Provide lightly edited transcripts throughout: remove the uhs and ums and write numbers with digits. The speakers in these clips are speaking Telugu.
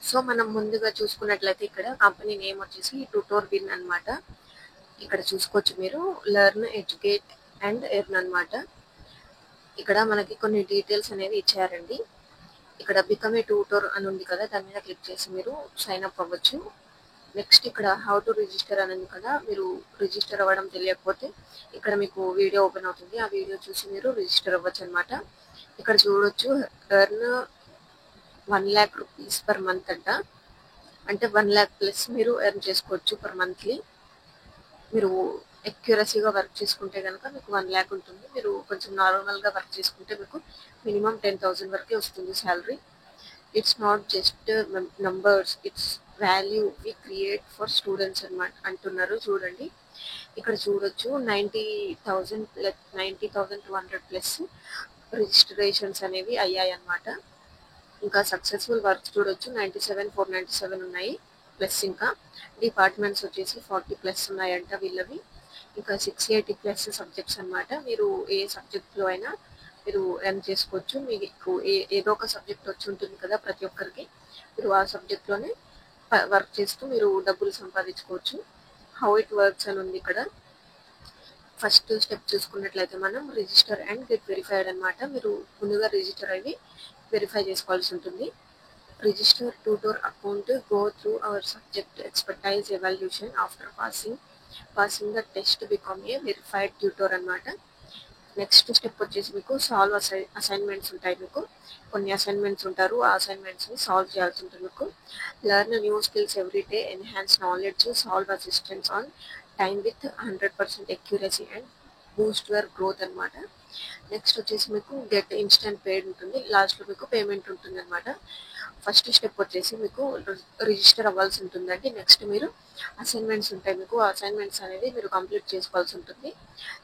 సో మనం ముందుగా చూసుకున్నట్లయితే ఇక్కడ కంపెనీ నేమ్ వచ్చేసి ట్యూటర్ విన్ అన్నమాట. ఇక్కడ చూసుకోవచ్చు మీరు లెర్న్ ఎడ్యుకేట్ అండ్ ఎర్న్ అన్నమాట. ఇక్కడ మనకి కొన్ని డీటెయిల్స్ అనేవి ఇచ్చారండి. ఇక్కడ బికమ్ ఏ ట్యూటర్ అని ఉంది కదా, దాని మీద క్లిక్ చేసి మీరు సైన్ అప్ అవ్వచ్చు. నెక్స్ట్ ఇక్కడ హౌ టు రిజిస్టర్ అని ఉంది కదా, మీరు రిజిస్టర్ అవ్వడం తెలియకపోతే ఇక్కడ మీకు వీడియో ఓపెన్ అవుతుంది. ఆ వీడియో చూసి మీరు రిజిస్టర్ అవ్వచ్చు అనమాట. ఇక్కడ చూడొచ్చు earn 1 lakh rupees per month అంట. అంటే 1 lakh ప్లస్ మీరు ఎర్న్ చేసుకోవచ్చు పర్ మంత్లీ. మీరు ఎక్యురసీగా వర్క్ చేసుకుంటే కనుక మీకు 1 lakh ఉంటుంది. మీరు కొంచెం నార్మల్గా వర్క్ చేసుకుంటే మీకు మినిమం 10,000 వరకే వస్తుంది salary. It's not just numbers, it's value we create for students అనమాట అంటున్నారు. చూడండి ఇక్కడ చూడొచ్చు 90,200 ప్లస్ రిజిస్ట్రేషన్స్ అనేవి అయ్యాయి అన్నమాట. ఇంకా సక్సెస్ఫుల్ వర్క్ చూడొచ్చు 97,497 ఉన్నాయి ప్లస్. ఇంకా డిపార్ట్మెంట్స్ వచ్చేసి 40 ప్లస్ ఉన్నాయంట వీళ్ళవి. ఇంకా 680 ప్లస్ సబ్జెక్ట్స్ అన్నమాట. మీరు ఏ సబ్జెక్ట్లో అయినా మీరు ఎర్న్ చేసుకోవచ్చు. మీకు ఏదో ఒక సబ్జెక్ట్ వచ్చి ఉంటుంది కదా ప్రతి ఒక్కరికి, మీరు ఆ సబ్జెక్ట్లోనే వర్క్ చేస్తూ మీరు డబ్బులు సంపాదించుకోవచ్చు. హౌ ఇట్ వర్క్స్ అని ఉంది ఇక్కడ. ఫస్ట్ స్టెప్ చూసుకున్నట్లయితే మనం రిజిస్టర్ అండ్ గెట్ వెరిఫైడ్ అనమాట. మీరు ముందుగా రిజిస్టర్ అయ్యి వెరిఫై చేసుకోవాల్సి ఉంటుంది. Register tutor account, go through our subject expertise evaluation after passing the test become a verified tutor అనమాట. నెక్స్ట్ స్టెప్ వచ్చేసి మీకు సాల్వ్ అసైన్మెంట్స్ ఉంటాయి. మీకు కొన్ని అసైన్మెంట్స్ ఉంటారు, ఆ అసైన్మెంట్స్ని సాల్వ్ చేయాల్సి ఉంటుంది. మీకు learn new skills every day, enhance knowledge, solve assistants on time with 100% accuracy and Boost your growth అనమాట. నెక్స్ట్ వచ్చేసి మీకు గెట్ ఇన్స్టెంట్ పేడ్ ఉంటుంది, లాస్ట్లో మీకు పేమెంట్ ఉంటుంది అనమాట. ఫస్ట్ స్టెప్ వచ్చేసి మీకు రిజిస్టర్ అవ్వాల్సి ఉంటుందండి. నెక్స్ట్ మీరు అసైన్మెంట్స్ ఉంటాయి, మీకు అసైన్మెంట్స్ అనేది మీరు కంప్లీట్ చేసుకోవాల్సి ఉంటుంది.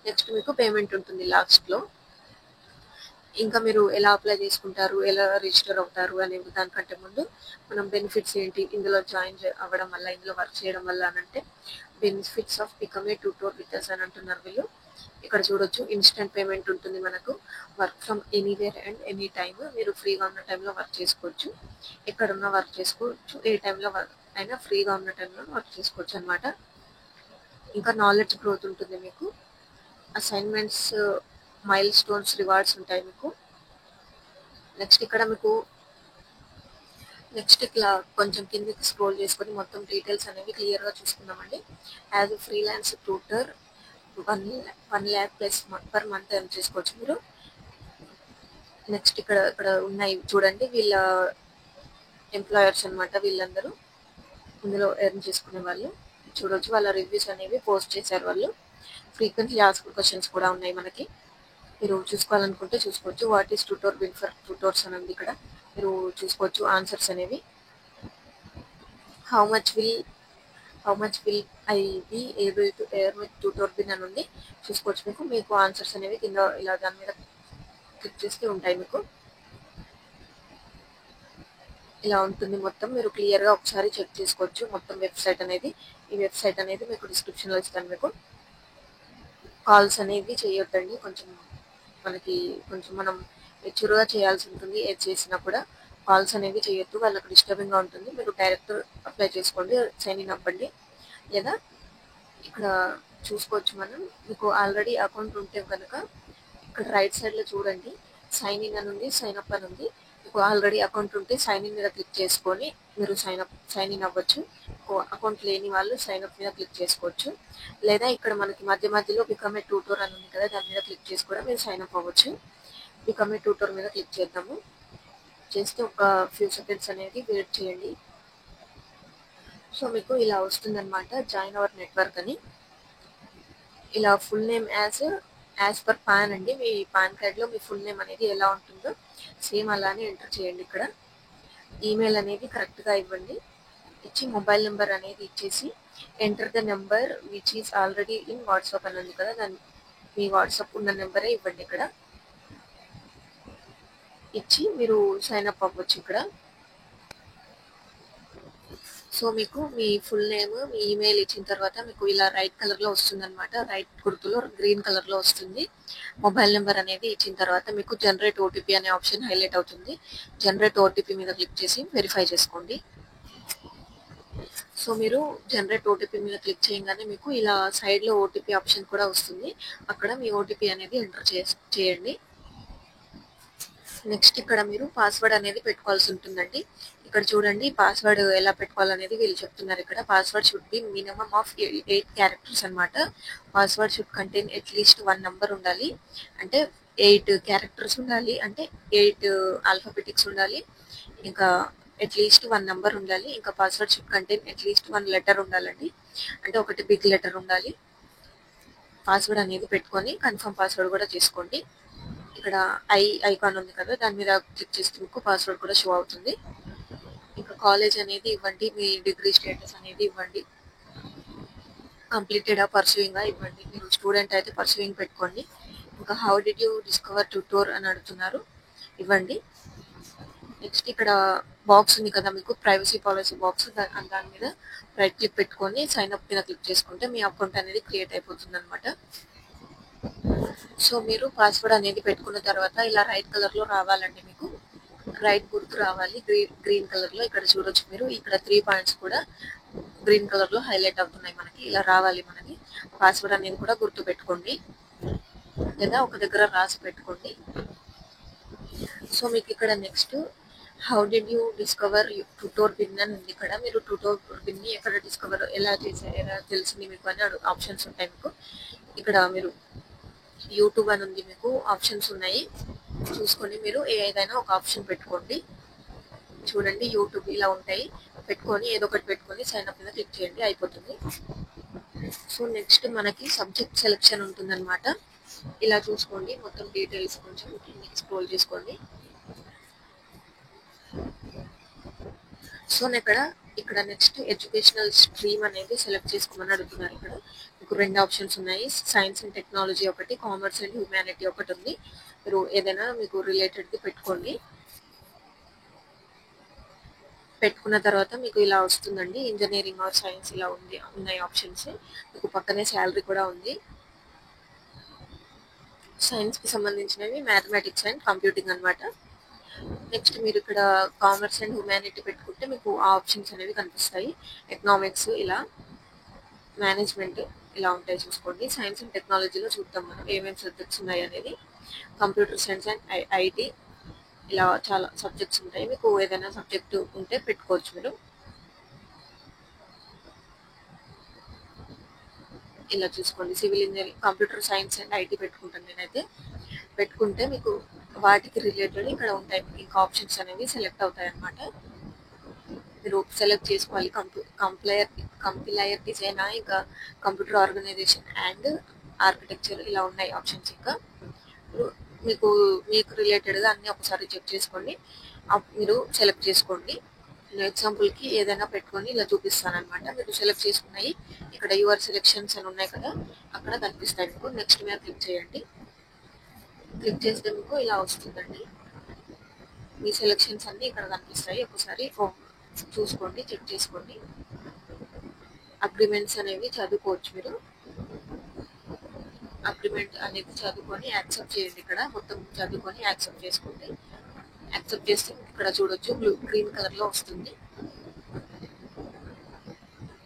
నెక్స్ట్ మీకు పేమెంట్ ఉంటుంది లాస్ట్లో. ఇంకా మీరు ఎలా అప్లై చేసుకుంటారు, ఎలా రిజిస్టర్ అవుతారు అనే దానికంటే ముందు మనం బెనిఫిట్స్ ఏంటి ఇందులో జాయిన్ అవ్వడం వల్ల, ఇందులో వర్క్ చేయడం వల్ల అని అంటే, benefits of become a tutor with us అని అంటున్నారు వీళ్ళు. ఇక్కడ చూడొచ్చు ఇన్స్టెంట్ పేమెంట్ ఉంటుంది మనకు, work from anywhere and any time. మీరు ఫ్రీగా ఉన్న టైంలో వర్క్ చేసుకోవచ్చు, ఎక్కడున్నా వర్క్ చేసుకోవచ్చు, ఏ టైంలో అయినా ఫ్రీగా ఉన్న టైంలో వర్క్ చేసుకోవచ్చు అనమాట. ఇంకా నాలెడ్జ్ గ్రోత్ ఉంటుంది మీకు, అసైన్మెంట్స్, మైల్ స్టోన్స్, రివార్డ్స్ ఉంటాయి మీకు. నెక్స్ట్ ఇక్కడ మీకు ఇట్లా కొంచెం కిందకి స్క్రోల్ చేసుకొని మొత్తం డీటెయిల్స్ అనేవి క్లియర్గా చూసుకుందామండి. As a freelance tutor 1 lakh plus per month earn చేసుకోవచ్చు మీరు. నెక్స్ట్ ఇక్కడ ఉన్నాయి చూడండి, వీళ్ళ ఎంప్లాయర్స్ అనమాట వీళ్ళందరూ, ఇందులో ఎర్న్ చేసుకునే వాళ్ళు. చూడొచ్చు వాళ్ళ రివ్యూస్ అనేవి పోస్ట్ చేశారు వాళ్ళు. ఫ్రీక్వెంట్లీ ఆస్క్డ్ క్వశ్చన్స్ కూడా ఉన్నాయి మనకి, మీరు చూసుకోవాలనుకుంటే చూసుకోవచ్చు. What is tutor win for tutors అని ఉంది ఇక్కడ, మీరు చూసుకోవచ్చు ఆన్సర్స్ అనేవి. How much will I be able to earn with tutor win అని ఉంది, చూసుకోవచ్చు. మీకు ఆన్సర్స్ అనేవి కింద ఇలా దాని మీద క్లిక్ చేస్తే ఉంటాయి. మీకు ఇలా ఉంటుంది మొత్తం, మీరు క్లియర్గా ఒకసారి చెక్ చేసుకోవచ్చు మొత్తం వెబ్సైట్ అనేది. ఈ వెబ్సైట్ అనేది మీకు డిస్క్రిప్షన్లో ఇస్తాను. మీకు కాల్స్ అనేవి చేయొద్దండి, కొంచెం మనం మెచ్యూర్గా చేయాల్సి ఉంటుంది. ఏది చేసినా కూడా కాల్స్ అనేవి చేయొద్దు, వాళ్ళకి డిస్టర్బింగ్గా ఉంటుంది. మీరు డైరెక్ట్ అప్లై చేసుకోండి, సైన్ ఇన్ అవ్వండి. లేదా ఇక్కడ చూసుకోవచ్చు మనం, మీకు ఆల్రెడీ అకౌంట్ ఉంటే కనుక ఇక్కడ రైట్ సైడ్లో చూడండి, సైన్ ఇన్ అని ఉంది, సైన్ అప్ అని ఉంది. మీకు ఆల్రెడీ అకౌంట్ ఉంటే సైన్ ఇన్ మీద క్లిక్ చేసుకొని మీరు సైన్ ఇన్ అవ్వచ్చు. అకౌంట్ లేని వాళ్ళు సైన్ అప్ మీద క్లిక్ చేసుకోవచ్చు. లేదా ఇక్కడ మనకి మధ్యలో బికమ్ ఏ ట్యూటర్ అని ఉంది కదా, దాని మీద క్లిక్ చేసి కూడా మీరు సైన్ అప్ అవ్వచ్చు. బికమ్ ఏ ట్యూటర్ మీద క్లిక్ చేద్దాము. చేస్తే ఒక ఫ్యూ సెకండ్స్ అనేది వెయిట్ చేయండి. సో మీకు ఇలా వస్తుందన్నమాట, జాయిన్ అవర్ నెట్వర్క్ అని. ఇలా full name as per pan అండి, మీ పాన్ కార్డ్లో మీ ఫుల్ నేమ్ అనేది ఎలా ఉంటుందో సేమ్ అలానే ఎంటర్ చేయండి. ఇక్కడ ఈమెయిల్ అనేది కరెక్ట్గా ఇవ్వండి, ఇచ్చి మొబైల్ నెంబర్ అనేది ఇచ్చేసి enter the number which is already in WhatsApp అని ఉంది కదా, దాన్ని మీ వాట్సాప్ ఉన్న నెంబరే ఇవ్వండి. ఇక్కడ ఇచ్చి మీరు సైన్ అప్ అవ్వచ్చు ఇక్కడ. సో మీకు మీ ఫుల్ నేమ్, మీ ఈమెయిల్ ఇచ్చిన తర్వాత మీకు ఇలా రైట్ కలర్లో వస్తుంది అనమాట, రైట్ గుర్తులో గ్రీన్ కలర్లో వస్తుంది. మొబైల్ నెంబర్ అనేది ఇచ్చిన తర్వాత మీకు జనరేట్ ఓటీపీ అనే ఆప్షన్ హైలైట్ అవుతుంది. జనరేట్ ఓటీపీ మీద క్లిక్ చేసి వెరిఫై చేసుకోండి. సో మీరు జనరేట్ ఓటీపీ మీద క్లిక్ చేయగానే మీకు ఇలా సైడ్లో ఓటీపీ ఆప్షన్ కూడా వస్తుంది. అక్కడ మీ ఓటీపీ అనేది ఎంటర్ చేయండి. నెక్స్ట్ ఇక్కడ మీరు పాస్వర్డ్ అనేది పెట్టుకోవాల్సి ఉంటుందండి. ఇక్కడ చూడండి పాస్వర్డ్ ఎలా పెట్టుకోవాలనేది వీళ్ళు చెప్తున్నారు. ఇక్కడ password should be minimum of 8 characters అనమాట. Password should contain at least 1 number ఉండాలి. అంటే 8 క్యారెక్టర్స్ ఉండాలి. అంటే 8 ఆల్ఫాబెటిక్స్ ఉండాలి. ఇంకా అట్లీస్ట్ 1 నంబర్ ఉండాలి. ఇంకా password should contain at least 1 letter ఉండాలండి. అంటే ఒకటి బిగ్ లెటర్ ఉండాలి. పాస్వర్డ్ అనేది పెట్టుకొని కన్ఫర్మ్ పాస్వర్డ్ కూడా చేసుకోండి. ఇక్కడ ఐకాన్ ఉంది కదా, దాని మీద క్లిక్ చేస్తే మీకు పాస్వర్డ్ కూడా షో అవుతుంది. ఇంకా కాలేజ్ అనేది ఇవ్వండి, మీ డిగ్రీ స్టేటస్ అనేది ఇవ్వండి, కంప్లీటెడా పర్సూయింగా ఇవ్వండి. మీరు స్టూడెంట్ అయితే పర్సూయింగ్ పెట్టుకోండి. ఇంకా హౌ డిడ్ యూ డిస్కవర్ ట్యూటోర్ అని అడుగుతున్నారు, ఇవ్వండి. నెక్స్ట్ ఇక్కడ బాక్స్ ఉంది కదా మీకు ప్రైవసీ పాలసీ బాక్స్, దాని మీద రైట్ క్లిక్ పెట్టుకొని సైన్ అప్ మీద క్లిక్ చేసుకుంటే మీ అకౌంట్ అనేది క్రియేట్ అయిపోతుంది అనమాట. సో మీరు పాస్వర్డ్ అనేది పెట్టుకున్న తర్వాత ఇలా రైట్ కలర్లో రావాలండి, మీకు రైట్ గుర్తు రావాలి గ్రీన్ కలర్లో. ఇక్కడ చూడొచ్చు మీరు, ఇక్కడ 3 పాయింట్స్ కూడా గ్రీన్ కలర్లో హైలైట్ అవుతున్నాయి. మనకి ఇలా రావాలి. మనకి పాస్వర్డ్ అనేది కూడా గుర్తు పెట్టుకోండి లేదా ఒక దగ్గర రాసి పెట్టుకోండి. సో మీకు ఇక్కడ next how did you discover Tutor Pin అని ఉంది. ఇక్కడ మీరు ట్యూటోర్ పిన్ని ఎక్కడ డిస్కవర్ ఎలా తెలిసింది మీకు అని ఆప్షన్స్ ఉంటాయి. మీకు ఇక్కడ మీరు యూట్యూబ్ అని ఉంది, మీకు ఆప్షన్స్ ఉన్నాయి, చూసుకొని మీరు ఏదైనా ఒక ఆప్షన్ పెట్టుకోండి. చూడండి యూట్యూబ్ ఇలా ఉంటాయి, పెట్టుకొని ఏదో ఒకటి పెట్టుకొని సైన్ అప్ మీద క్లిక్ చేయండి, అయిపోతుంది. సో నెక్స్ట్ మనకి సబ్జెక్ట్ సెలెక్షన్ ఉంటుందన్నమాట. ఇలా చూసుకోండి, మొత్తం డీటెయిల్స్ కొంచెం కిందకి స్క్రోల్ చేసుకోండి. సో ఇక్కడ నెక్స్ట్ ఎడ్యుకేషనల్ స్ట్రీమ్ అనేది సెలెక్ట్ చేసుకోమని అడుగుతున్నారు. ఇక్కడ మీకు 2 ఆప్షన్స్ ఉన్నాయి, సైన్స్ అండ్ టెక్నాలజీ ఒకటి, కామర్స్ అండ్ హ్యూమానిటీ ఒకటి ఉంది. మీరు ఏదైనా మీకు రిలేటెడ్ది పెట్టుకోండి. పెట్టుకున్న తర్వాత మీకు ఇలా వస్తుందండి, ఇంజనీరింగ్ ఆర్ సైన్స్ ఇలా ఉన్నాయి ఆప్షన్స్. మీకు పక్కనే శాలరీ కూడా ఉంది. సైన్స్కి సంబంధించినవి మ్యాథమెటిక్స్ అండ్ కంప్యూటింగ్ అనమాట. నెక్స్ట్ మీరు ఇక్కడ కామర్స్ అండ్ హ్యూమానిటీ పెట్టుకుంటే మీకు ఆ ఆప్షన్స్ అనేవి కనిపిస్తాయి. ఎకనామిక్స్ ఇలా, మేనేజ్మెంట్ ఇలా ఉంటాయి, చూసుకోండి. సైన్స్ అండ్ టెక్నాలజీలో చూద్దాం మనం ఏమేమి సబ్జెక్ట్స్ ఉన్నాయి అనేది. కంప్యూటర్ సైన్స్ అండ్ ఐటీ ఇలా చాలా సబ్జెక్ట్స్ ఉంటాయి. మీకు ఏదైనా సబ్జెక్ట్ ఉంటే పెట్టుకోవచ్చు మీరు. ఇలా చూసుకోండి, civil engineering, computer science and IT పెట్టుకుంటాను నేనైతే. పెట్టుకుంటే మీకు వాటికి రిలేటెడ్ ఇక్కడ ఉంటాయి, ఇంకా ఆప్షన్స్ అనేవి సెలెక్ట్ అవుతాయి అన్నమాట. మీరు సెలెక్ట్ చేసుకోవాలి. కంప్లైయర్ డిజైన్, ఇంకా కంప్యూటర్ ఆర్గనైజేషన్ అండ్ ఆర్కిటెక్చర్ ఇలా ఉన్నాయి ఆప్షన్స్. ఇంకా మీకు రిలేటెడ్గా అన్నీ ఒకసారి చెక్ చేసుకోండి, మీరు సెలెక్ట్ చేసుకోండి. నేను ఎగ్జాంపుల్కి ఏదైనా పెట్టుకొని ఇలా చూపిస్తాను అనమాట. మీరు సెలెక్ట్ చేసుకున్నాయి ఇక్కడ యువర్ సెలెక్షన్స్ అని ఉన్నాయి కదా, అక్కడ కనిపిస్తాయి మీకు. నెక్స్ట్ మీద క్లిక్ చేయండి. క్లిక్ చేస్తే మీకు ఇలా వస్తుందండి, మీ సెలెక్షన్స్ అన్నీ ఇక్కడ కనిపిస్తాయి. ఒకసారి చూసుకోండి, చెక్ చేసుకోండి. అగ్రిమెంట్స్ అనేవి చదువుకోవచ్చు మీరు. అగ్రిమెంట్ అనేది చదువుకొని యాక్సెప్ట్ చేయండి. ఇక్కడ మొత్తం చదువుకొని యాక్సెప్ట్ చేసుకోండి. యాక్సెప్ట్ చేస్తే ఇక్కడ చూడొచ్చు గ్రీన్ కలర్లో వస్తుంది.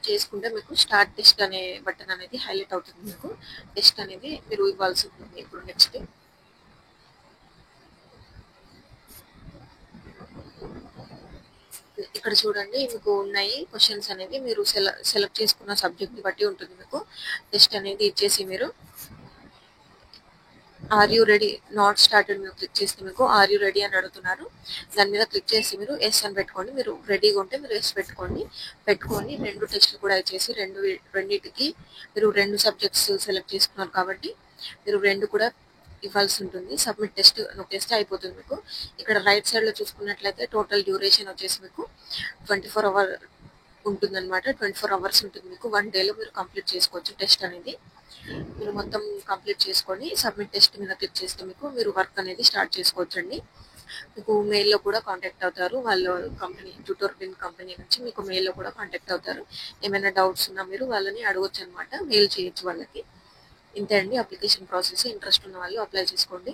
చేసుకుంటే మీకు స్టార్ట్ టెస్ట్ అనే బటన్ అనేది హైలైట్ అవుతుంది. మీకు టెస్ట్ అనేది మీరు ఇవ్వాల్సి ఉంటుంది. ఇప్పుడు నెక్స్ట్ ఇక్కడ చూడండి, మీకు ఉన్నాయి క్వశ్చన్స్ అనేవి. మీరు సెలెక్ట్ చేసుకున్న సబ్జెక్ట్ని బట్టి ఉంటుంది. మీకు టెస్ట్ అనేది ఇచ్చేసి మీరు are you ready not started మీరు క్లిక్ చేస్తే మీకు ఆర్ యూ రెడీ అని అడుగుతున్నారు. దాని మీద క్లిక్ చేసి మీరు ఎస్ అని పెట్టుకోండి. మీరు రెడీగా ఉంటే మీరు ఎస్ పెట్టుకోండి. 2 టెస్టులు కూడా ఇచ్చేసి రెండింటికి మీరు 2 సబ్జెక్ట్స్ సెలెక్ట్ చేసుకున్నారు కాబట్టి మీరు 2 కూడా ఇవ్వాల్సి ఉంటుంది. సబ్మిట్ టెస్ట్ నొక్కేస్తే అయిపోతుంది. మీకు ఇక్కడ రైట్ సైడ్లో చూసుకున్నట్లయితే టోటల్ డ్యూరేషన్ వచ్చేసి మీకు 24 అవర్ ఉంటుందన్నమాట. 24 అవర్స్ ఉంటుంది మీకు. 1 డేలో మీరు కంప్లీట్ చేసుకోవచ్చు టెస్ట్ అనేది. మీరు మొత్తం కంప్లీట్ చేసుకొని సబ్మిట్ టెస్ట్ మీద క్లిక్ చేస్తే మీకు మీరు వర్క్ అనేది స్టార్ట్ చేసుకోవచ్చు అండి. మీకు మెయిల్లో కూడా కాంటాక్ట్ అవుతారు వాళ్ళు, కంపెనీ ట్యూటోర్ పిన్ కంపెనీ నుంచి మీకు మెయిల్లో కూడా కాంటాక్ట్ అవుతారు. ఏమైనా డౌట్స్ ఉన్నా మీరు వాళ్ళని అడగొచ్చు అనమాట, మెయిల్ చేయొచ్చు వాళ్ళకి. ఇంతే అండి అప్లికేషన్ ప్రాసెస్. ఇంట్రెస్ట్ ఉన్న వాళ్ళు అప్లై చేసుకోండి.